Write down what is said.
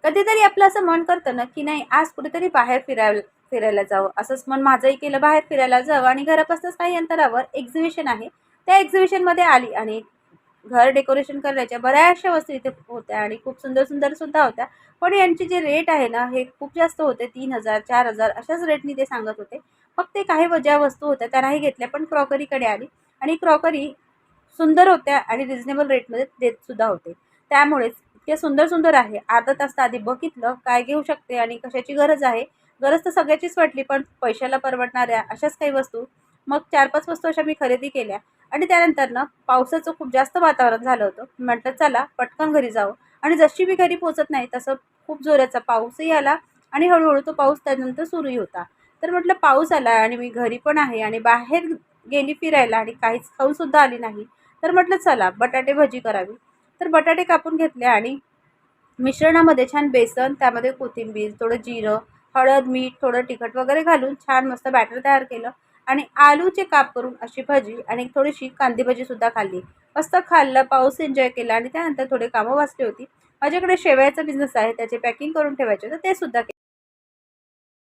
कधीतरी आपलं असं मन करतं ना, की नाही आज कुठेतरी बाहेर फिरायला जावं. असंच मन माझंही केलं, बाहेर फिरायला जावं आणि घरापासूनच काही अंतरावर एक्झिबिशन आहे. त्या एक्झिबिशनमध्ये आली आणि घर डेकोरेशन करण्याच्या बऱ्याचशा वस्तू इथे होत्या आणि खूप सुंदर सुंदर सुद्धा होत्या. पण यांचे जे रेट आहे ना, हे खूप जास्त होते. 3,000 4,000 अशाच रेटनी ते सांगत होते. मग ते काही ज्या वस्तू होत्या त्या नाही घेतल्या, पण क्रॉकरीकडे आली आणि क्रॉकरी सुंदर होत्या आणि रिझनेबल रेटमध्ये देत सुद्धा होते. त्यामुळेच इतके सुंदर सुंदर आहे. अर्धा तास आधी बघितलं काय घेऊ शकते आणि कशाची गरज आहे. गरज तर सगळ्याचीच वाटली, पण पैशाला परवडणाऱ्या अशाच काही वस्तू. मग 4-5 वस्तू अशा मी खरेदी केल्या आणि त्यानंतर ना पावसाचं खूप जास्त वातावरण झालं होतं. म्हटलं चला पटकन घरी जावं आणि जशी मी घरी पोहोचत नाही तसं खूप जोराचा पाऊसही आला आणि हळू तो पाऊस त्यानंतर सुरूही होता. तर म्हटलं पाऊस आला आणि मी घरी पण आहे आणि बाहेर गेली फिरायला आणि काहीच खाऊनसुद्धा आली नाही. तर म्हटलं चला बटाटे भजी करावी. तर बटाटे कापून घेतले आणि मिश्रणामध्ये छान बेसन, त्यामध्ये कोथिंबीर, थोडं जिरं, हळद, मीठ, थोडं तिखट वगैरे घालून छान मस्त बॅटर तयार केलं आणि आलूचे काप करून अशी भजी आणि थोडीशी कांदी भजीसुद्धा खाल्ली. मस्त खाल्लं, पाऊस एन्जॉय केला आणि त्यानंतर थोडे कामं वाचली होती. माझ्याकडे शेवयाचा बिझनेस आहे, त्याचे पॅकिंग करून ठेवायचे होते, ते सुद्धा केलं.